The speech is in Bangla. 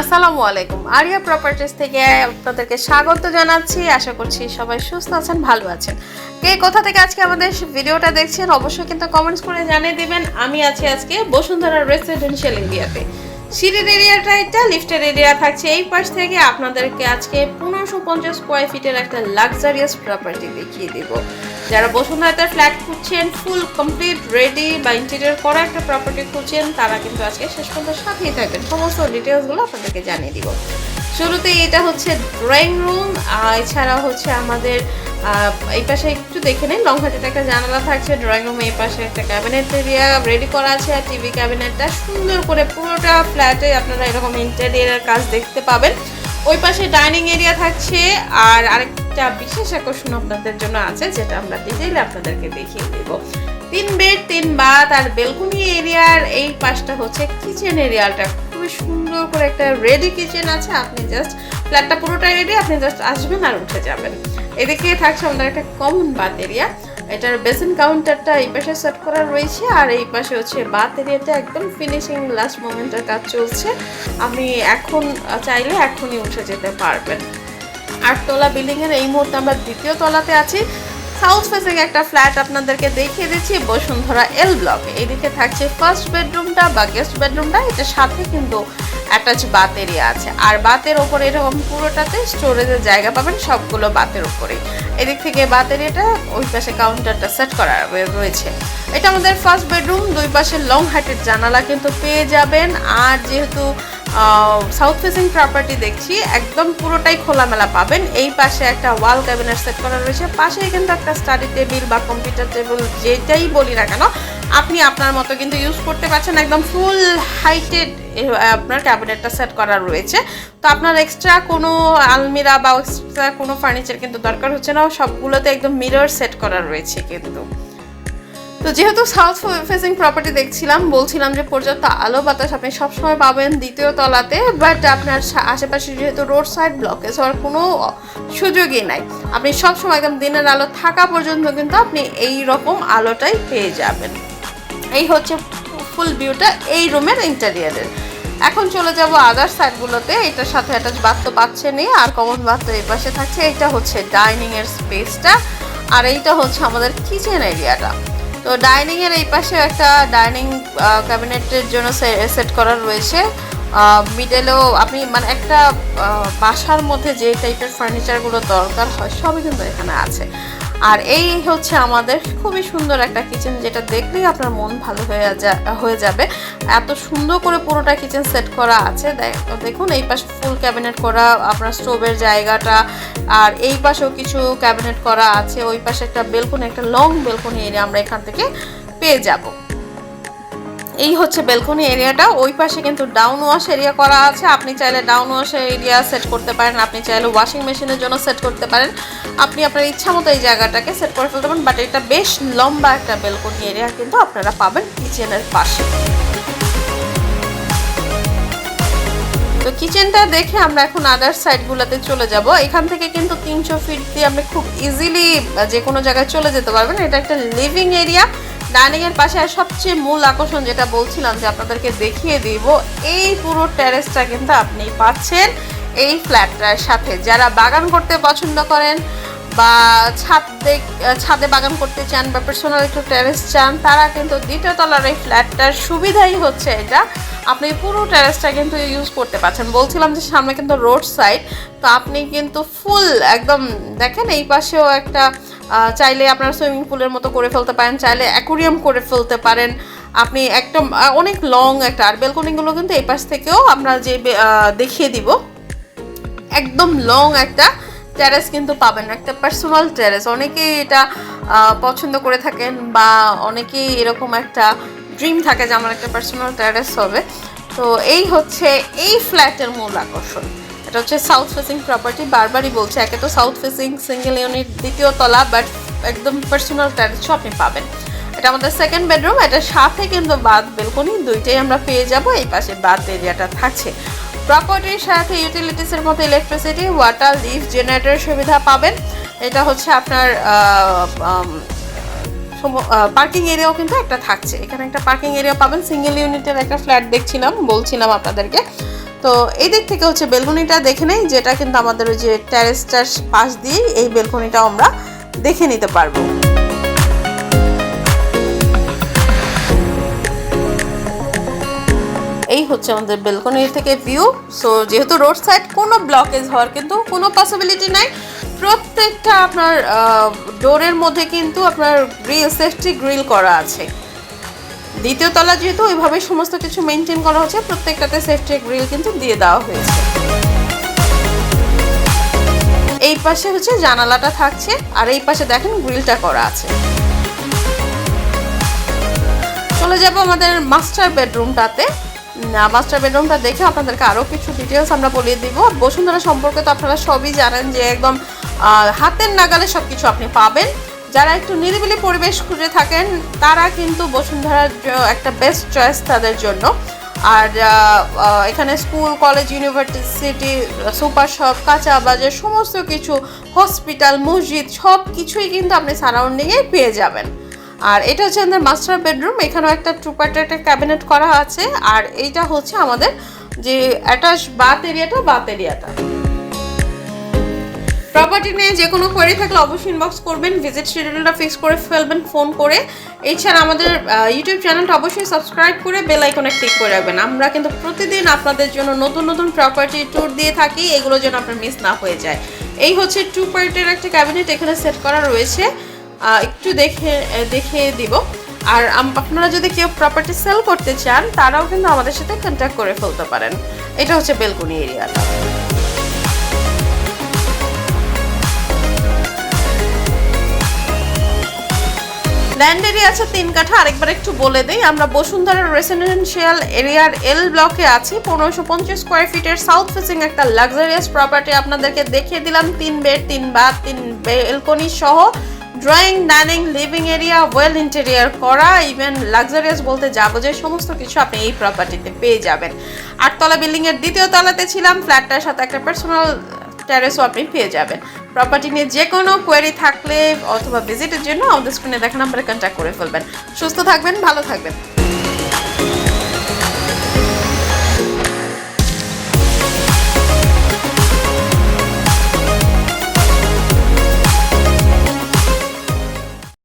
আসসালামু আলাইকুম। আরিয়া প্রপার্টিজ থেকে আপনাদেরকে স্বাগত জানাচ্ছি। আশা করছি সবাই সুস্থ আছেন, ভালো আছেন। কে কোথা থেকে আজকে আমাদের ভিডিওটা দেখছেন অবশ্যই কিন্তু কমেন্টস করে জানিয়ে দিবেন। আমি আছি আজকে বসুন্ধরা রেসিডেন্সিয়াল এরিয়াতে। সিঁড়ির এরিয়াটা এটা, লিফটের এরিয়া থাকছে এই পাশ থেকে। আপনাদেরকে আজকে 1550 স্কোয়ার ফিটের একটা লাক্সারিয়াস প্রপার্টি দেখিয়ে দিব। যারা বসুন্ধরাতে ফ্ল্যাট খুঁজছেন, ফুল কমপ্লিট রেডি বা ইন্টেরিয়র করা একটা প্রপার্টি খুঁজছেন, তারা কিন্তু আজকে শেষ পর্যন্ত সাথেই থাকবেন। সমস্ত ডিটেলসগুলো আপনাদেরকে জানিয়ে দিব। শুরুতেই এটা হচ্ছে ড্রয়িং রুম, এছাড়া হচ্ছে আমাদের এই পাশে একটু দেখে নিন, লংঘাটিতে একটা জানালা থাকছে। ড্রয়িং রুমে এই পাশে একটা ক্যাবিনেট এরিয়া রেডি করা আছে, আর টিভি ক্যাবিনেটটা সুন্দর করে পুরোটা ফ্ল্যাটে আপনারা এরকম ইন্টেরিয়রের কাজ দেখতে পাবেন। ওই পাশে ডাইনিং এরিয়া থাকছে, আর আরেকটা বিশেষ আকর্ষণ আপনাদের জন্য আছে, যেটা আমরা ডিটেইলে আপনাদেরকে দেখিয়ে দেব। 3 বেড 3 বাথ আর বেলকনি এরিয়ার এই পাশটা হচ্ছে কিচেন এরিয়াটা। খুবই সুন্দর করে একটা রেডি কিচেন আছে। আপনি জাস্ট ফ্ল্যাটটা পুরোটাই রেডি, আপনি জাস্ট আসবেন আর উঠে যাবেন। এদিকে থাকছে আমাদের একটা কমন বাথ এরিয়া। এটার বেসিন কাউন্টারটা এই পাশে সেট করা রয়েছে, আর এই পাশে হচ্ছে বাথ এরিয়াটা একদম ফিনিশিং লাস্ট মোমেন্টের কাজ চলছে। আপনি এখন চাইলে এখনই উঠে যেতে পারবেন। 8 তলা বিল্ডিংয়ের এই মুহূর্তে আমরা 2য় তলাতে আছি। সাউথ ফেসিং একটা ফ্ল্যাট আপনাদেরকে দেখিয়ে দিচ্ছি, বসুন্ধরা এল ব্লক। এইদিকে থাকছে ফার্স্ট বেডরুমটা বা গেস্ট বেডরুমটা, এটার সাথে কিন্তু অ্যাটাচ বাথ এরিয়া আছে। আর বাথের ওপরে এরকম পুরোটাতে স্টোরেজের জায়গা পাবেন, সবগুলো বাথের উপরে। এদিক থেকে বাথ এরিয়াটা, ওই পাশে কাউন্টারটা সেট করা রয়েছে। এটা আমাদের ফার্স্ট বেডরুম। 2 পাশে লং হাইটের জানালা কিন্তু পেয়ে যাবেন। আর যেহেতু সাউথ ফেসিং প্রপার্টি দেখছি, একদম পুরোটাই খোলামেলা পাবেন। এই পাশে একটা ওয়াল ক্যাবিনেট সেট করা রয়েছে, পাশেই কিন্তু একটা স্টাডি টেবিল বা কম্পিউটার টেবিল, যেটাই বলি না কেন, আপনি আপনার মতো কিন্তু ইউজ করতে পারছেন। একদম ফুল হাইটেড আপনার ক্যাবিনেটটা সেট করা রয়েছে। তো আপনার এক্সট্রা কোনো আলমিরা বা এক্সট্রা কোনো ফার্নিচার কিন্তু দরকার হচ্ছে না, সবগুলোতে একদম মিরর সেট করা রয়েছে কিন্তু। তো যেহেতু সাউথ ফেসিং প্রপার্টি দেখছিলাম, বলছিলাম যে পর্যাপ্ত আলো বাতাস আপনি সবসময় পাবেন 2য় তলাতে, বাট আপনার আশেপাশে যেহেতু রোড সাইড ব্লকেজ হওয়ার কোনো সুযোগই নাই। আপনি সবসময় একদম দিনের আলো থাকা পর্যন্ত কিন্তু আপনি এই রকম আলোটাই পেয়ে যাবেন। এই হচ্ছে ফুল ভিউটা এই রুমের ইন্টেরিয়ারের। এখন চলে যাব আদার সাইডগুলোতে। এটার সাথে অ্যাটাচ বাথ তো পাচ্ছেনই, আর কমন বাথ তো এই পাশে থাকছে। এটা হচ্ছে ডাইনিংয়ের স্পেসটা, আর এইটা হচ্ছে আমাদের কিচেন এরিয়াটা। তো ডাইনিংয়ের এই পাশে একটা ডাইনিং ক্যাবিনেটের জন্য সেট করা রয়েছে। মিডেলেও আপনি মানে একটা বাসার মধ্যে যে টাইপের ফার্নিচারগুলো দরকার হয় সবই কিন্তু এখানে আছে। আর এই হচ্ছে আমাদের খুবই সুন্দর একটা কিচেন, যেটা দেখলেই আপনার মন ভালো হয়ে যাবে। এত সুন্দর করে পুরোটা কিচেন সেট করা আছে। দেখুন এই পাশে ফুল ক্যাবিনেট করা আপনার স্টোভের জায়গাটা, আর এই পাশেও কিছু ক্যাবিনেট করা আছে। ওই পাশে একটা বেলকনি, একটা লং বেলকনি এরিয়া আমরা এখান থেকে পেয়ে যাব। এই হচ্ছে বেলকনি এরিয়াটা। ওই পাশে কিন্তু ডাউন ওয়াশ এরিয়া করা আছে। আপনি চাইলে ডাউন ওয়াশ এরিয়া সেট করতে পারেন, আপনি চাইলে ওয়াশিং মেশিনের জন্য সেট করতে পারেন। আপনি আপনার ইচ্ছা মতো এই জায়গাটাকে সেট করে ফেলতে পারেন। বাট এটা বেশ লম্বা একটা বেলকনি এরিয়া কিন্তু আপনারা পাবেন কিচেনের পাশে। তো কিচেনটা দেখে আমরা এখন আদার সাইডগুলোতে চলে যাব। এখান থেকে কিন্তু 300 ফিট দিয়ে আপনি খুব ইজিলি যে কোনো জায়গায় চলে যেতে পারবেন। এটা একটা লিভিং এরিয়া। ডাইনিংয়ের পাশে আর সবচেয়ে মূল আকর্ষণ যেটা বলছিলাম যে আপনাদেরকে দেখিয়ে দিব, এই পুরো টেরেসটা কিন্তু আপনি পাচ্ছেন এই ফ্ল্যাটটার সাথে। যারা বাগান করতে পছন্দ করেন বা ছাদে বাগান করতে চান বা পার্সোনাল একটু টেরেস চান, তারা কিন্তু 2য় তলার এই ফ্ল্যাটটার সুবিধাই হচ্ছে এটা। আপনি পুরো টেরেসটা কিন্তু ইউজ করতে পারছেন। বলছিলাম যে সামনে কিন্তু রোড সাইড, তো আপনি কিন্তু ফুল একদম দেখেন এই পাশেও একটা চাইলে আপনার সুইমিং পুলের মতো করে ফেলতে পারেন, চাইলে অ্যাকুরিয়াম করে ফেলতে পারেন। আপনি একদম অনেক লং একটা, আর বেলকনিগুলো কিন্তু এই পাশ থেকেও আমরা যে দেখিয়ে দিব, একদম লং একটা টেরেস কিন্তু পাবেন, একটা পার্সোনাল টেরেস। অনেকেই এটা পছন্দ করে থাকেন বা অনেকেই এরকম একটা ড্রিম থাকে যে আমার একটা পার্সোনাল টেরেস হবে। তো এই হচ্ছে এই ফ্ল্যাটের মূল আকর্ষণ। এটা হচ্ছে সাউথ ফেসিং প্রপার্টি। বারবারই বলছে, একে তো সাউথ ফেসিং সিঙ্গেল ইউনিট 2য় তলা, বাট একদম পার্সোনাল টেরেসও আপনি পাবেন। এটা আমাদের সেকেন্ড বেডরুম। এটার সাথে কিন্তু বাথ বেলকনি দুইটাই আমরা পেয়ে যাব। এই পাশে বাথ এরিয়াটা থাকছে। প্রপার্টির সাথে ইউটিলিটিসের মতো ইলেকট্রিসিটি, ওয়াটার, লিফট, জেনারেটরের সুবিধা পাবেন। এটা হচ্ছে আপনার পার্কিং এরিয়াও কিন্তু একটা থাকছে। এখানে একটা পার্কিং এরিয়া পাবেন। সিঙ্গেল ইউনিটের একটা ফ্ল্যাট দেখছিলাম, বলছিলাম আপনাদেরকে। তো এই দিক থেকে হচ্ছে বেলকনিটা দেখে নেই, যেটা কিন্তু আমাদের ওই যে টেরেসটার পাশ দিয়ে এই বেলকনিটাও আমরা দেখে নিতে পারবো। এই হচ্ছে আমাদের বেলকনি থেকে ভিউ। সো যেহেতু রোড সাইড, কোনো ব্লকেজ হওয়ার কিন্তু কোনো পসিবিলিটি নাই। প্রত্যেকটা আপনার ডোরের মধ্যে কিন্তু আপনার গ্রিল, সেফটি গ্রিল করা আছে। দ্বিতীয় তলা যেহেতু ওইভাবে সমস্ত কিছু মেনটেন করা হচ্ছে, প্রত্যেকটাতে সেফটি গ্রিল কিন্তু দিয়ে দেওয়া হয়েছে। এই পাশে হচ্ছে জানালাটা থাকছে, আর এই পাশে দেখেন গ্রিলটা করা আছে। চলে যাব আমাদের মাস্টার বেডরুমটাতে। মাস্টার বেডরুমটা দেখে আপনাদেরকে আরও কিছু ডিটেলস আমরা বলিয়ে দিব। বসুন্ধরা সম্পর্কে তো আপনারা সবই জানেন যে একদম হাতের নাগালে সব কিছু আপনি পাবেন। যারা একটু নিরিবিলি পরিবেশ খুঁজে থাকেন তারা কিন্তু বসুন্ধরার একটা বেস্ট চয়েস তাদের জন্য। আর এখানে school, college, university, super shop, কাঁচা বাজার, সমস্ত কিছু, হসপিটাল, মসজিদ, সব কিছুই কিন্তু আপনি সারাউন্ডিংয়ে পেয়ে যাবেন। আর এটা হচ্ছে আমাদের মাস্টার বেডরুম। এখানেও একটা টুপার্টের একটা ক্যাবিনেট করা আছে। আর এইটা হচ্ছে আমাদের যে অ্যাটাচ বাথ এরিয়াটা। প্রপার্টি নিয়ে যে কোনো কোয়েরি থাকলে অবশ্যই ইনবক্স করবেন, ভিজিট শিডিউলটা ফিক্স করে ফেলবেন ফোন করে। এছাড়া আমাদের ইউটিউব চ্যানেলটা অবশ্যই সাবস্ক্রাইব করে বেল আইকনে ক্লিক করে রাখবেন। আমরা কিন্তু প্রতিদিন আপনাদের জন্য নতুন নতুন প্রপার্টি ট্যুর দিয়ে থাকি, এগুলো যেন আপনার মিস না হয়ে যায়। এই হচ্ছে টুপার্টের একটা ক্যাবিনেট এখানে সেট করা রয়েছে, একটু দেখে দিব। আর আপনারা যদি কেউ প্রপার্টি সেল করতে চান তারাও কিন্তু আমাদের সাথে কন্ট্যাক্ট করে ফেলতে পারেন। এটা হচ্ছে বেলকনি এরিয়াটা। ল্যান্ড এরিয়া আছে 3 কাঠা। আরেকবার একটু বলে দিই, আমরা বসুন্ধরা রেসিডেন্সিয়াল এরিয়ার এল ব্লকে আছি। 1550 স্কোয়ার ফিটের সাউথ ফেসিং একটা লাক্সারিয়াস প্রপার্টি আপনাদেরকে দেখিয়ে দিলাম। 3 বেড, 3 বাথ, 3 বেলকনি সহ, drawing, dining, living area, well interior করা, ইভেন লাক্সারিয়াস বলতে যাবো যে সমস্ত কিছু আপনি এই প্রপার্টিতে পেয়ে যাবেন। 8তলা বিল্ডিং এর 2য় তলাতে ছিলাম। ফ্ল্যাটটার সাথে একটা পার্সোনাল টেরেসও আপনি পেয়ে যাবেন। প্রপার্টি নিয়ে যে কোনো কোয়েরি থাকলে অথবা ভিজিটের জন্য আমাদের স্ক্রিনে দেখা নাম্বারে কন্ট্যাক্ট করে ফেলবেন। সুস্থ থাকবেন, ভালো থাকবেন।